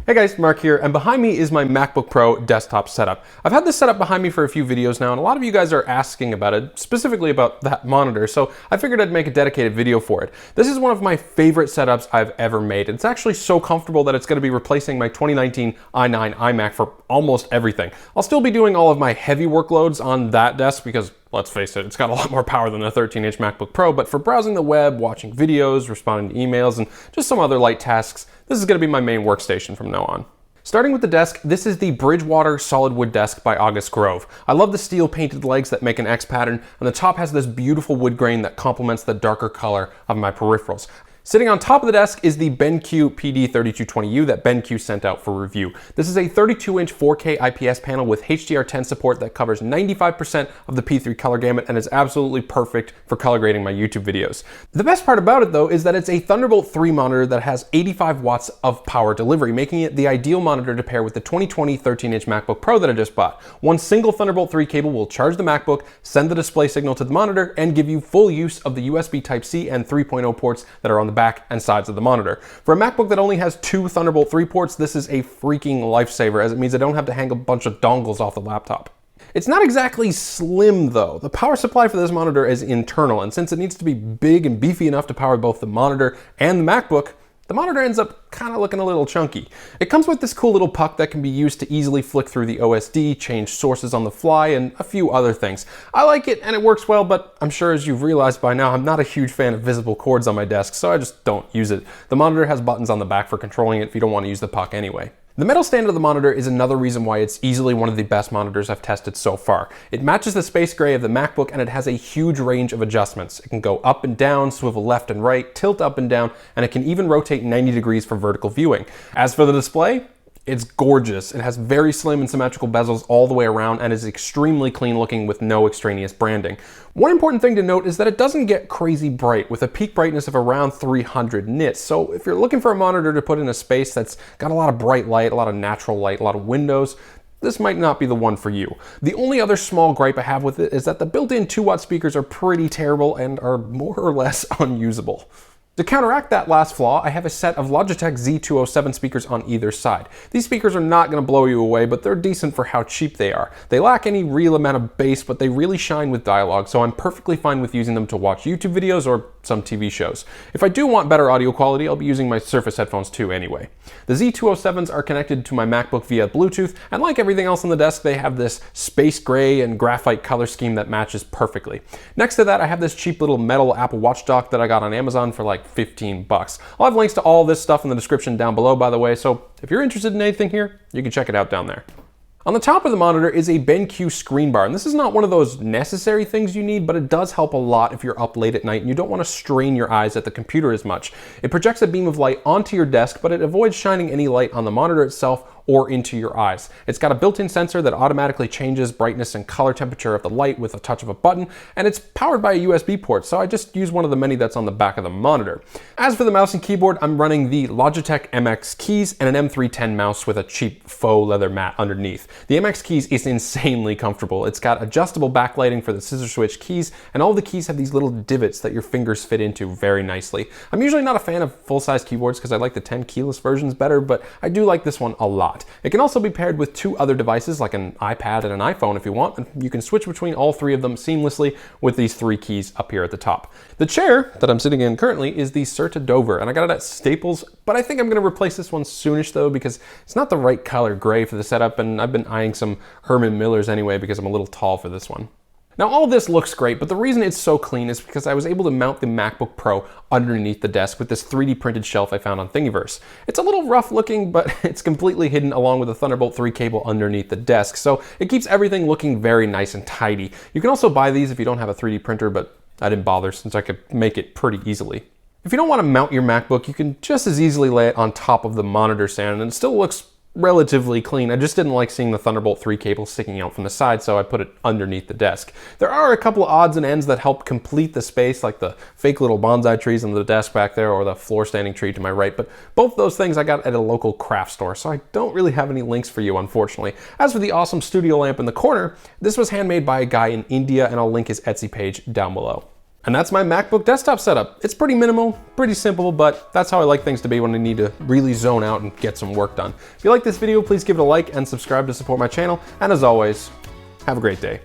Hey guys, Mark here, and behind me is my MacBook Pro desktop setup. I've had this setup behind me for a few videos now, and a lot of you guys are asking about it, specifically about that monitor, so I figured I'd make a dedicated video for it. This is one of my favorite setups I've ever made. It's actually so comfortable that it's going to be replacing my 2019 i9 iMac for almost everything. I'll still be doing all of my heavy workloads on that desk because, let's face it, it's got a lot more power than a 13-inch MacBook Pro, but for browsing the web, watching videos, responding to emails, and just some other light tasks, this is going to be my main workstation from now on. Starting with the desk, this is the Bridgewater Solid Wood Desk by August Grove. I love the steel painted legs that make an X pattern, and the top has this beautiful wood grain that complements the darker color of my peripherals. Sitting on top of the desk is the BenQ PD3220U that BenQ sent out for review. This is a 32-inch 4K IPS panel with HDR10 support that covers 95% of the P3 color gamut and is absolutely perfect for color grading my YouTube videos. The best part about it though is that it's a Thunderbolt 3 monitor that has 85 watts of power delivery, making it the ideal monitor to pair with the 2020 13-inch MacBook Pro that I just bought. One single Thunderbolt 3 cable will charge the MacBook, send the display signal to the monitor, and give you full use of the USB Type-C and 3.0 ports that are on the back and sides of the monitor. For a MacBook that only has 2 Thunderbolt 3 ports, this is a freaking lifesaver, as it means I don't have to hang a bunch of dongles off the laptop. It's not exactly slim though. The power supply for this monitor is internal, and since it needs to be big and beefy enough to power both the monitor and the MacBook, the monitor ends up kind of looking a little chunky. It comes with this cool little puck that can be used to easily flick through the OSD, change sources on the fly, and a few other things. I like it and it works well, but I'm sure as you've realized by now, I'm not a huge fan of visible cords on my desk, so I just don't use it. The monitor has buttons on the back for controlling it if you don't want to use the puck anyway. The metal stand of the monitor is another reason why it's easily one of the best monitors I've tested so far. It matches the space gray of the MacBook and it has a huge range of adjustments. It can go up and down, swivel left and right, tilt up and down, and it can even rotate 90 degrees for vertical viewing. As for the display, it's gorgeous. It has very slim and symmetrical bezels all the way around and is extremely clean looking with no extraneous branding. One important thing to note is that it doesn't get crazy bright with a peak brightness of around 300 nits. So if you're looking for a monitor to put in a space that's got a lot of bright light, a lot of natural light, a lot of windows, this might not be the one for you. The only other small gripe I have with it is that the built-in 2-watt speakers are pretty terrible and are more or less unusable. To counteract that last flaw, I have a set of Logitech Z207 speakers on either side. These speakers are not going to blow you away, but they're decent for how cheap they are. They lack any real amount of bass, but they really shine with dialogue, so I'm perfectly fine with using them to watch YouTube videos or some TV shows. If I do want better audio quality, I'll be using my Surface headphones too anyway. The Z207s are connected to my MacBook via Bluetooth, and like everything else on the desk, they have this space gray and graphite color scheme that matches perfectly. Next to that, I have this cheap little metal Apple Watch dock that I got on Amazon for like 15 bucks. I'll have links to all this stuff in the description down below, by the way, so if you're interested in anything here, you can check it out down there. On the top of the monitor is a BenQ screen bar, and this is not one of those necessary things you need, but it does help a lot if you're up late at night and you don't want to strain your eyes at the computer as much. It projects a beam of light onto your desk, but it avoids shining any light on the monitor itself or into your eyes. It's got a built-in sensor that automatically changes brightness and color temperature of the light with a touch of a button, and it's powered by a USB port, so I just use one of the many that's on the back of the monitor. As for the mouse and keyboard, I'm running the Logitech MX Keys and an M310 mouse with a cheap faux leather mat underneath. The MX Keys is insanely comfortable. It's got adjustable backlighting for the scissor switch keys, and all the keys have these little divots that your fingers fit into very nicely. I'm usually not a fan of full-size keyboards because I like the 10 keyless versions better, but I do like this one a lot. It can also be paired with 2 other devices like an iPad and an iPhone if you want, and you can switch between all 3 of them seamlessly with these 3 keys up here at the top. The chair that I'm sitting in currently is the Serta Dover, and I got it at Staples, but I think I'm going to replace this one soonish though because it's not the right color gray for the setup, and I've been eyeing some Herman Millers anyway because I'm a little tall for this one. Now all this looks great, but the reason it's so clean is because I was able to mount the MacBook Pro underneath the desk with this 3D printed shelf I found on Thingiverse. It's a little rough looking, but it's completely hidden along with a Thunderbolt 3 cable underneath the desk, so it keeps everything looking very nice and tidy. You can also buy these if you don't have a 3D printer, but I didn't bother since I could make it pretty easily. If you don't want to mount your MacBook, you can just as easily lay it on top of the monitor stand, and it still looks relatively clean. I just didn't like seeing the Thunderbolt 3 cable sticking out from the side, so I put it underneath the desk. There are a couple of odds and ends that help complete the space, like the fake little bonsai trees on the desk back there or the floor standing tree to my right, but both those things I got at a local craft store, so I don't really have any links for you, unfortunately. As for the awesome studio lamp in the corner, this was handmade by a guy in India, and I'll link his Etsy page down below. And that's my MacBook desktop setup. It's pretty minimal, pretty simple, but that's how I like things to be when I need to really zone out and get some work done. If you like this video, please give it a like and subscribe to support my channel. And as always, have a great day.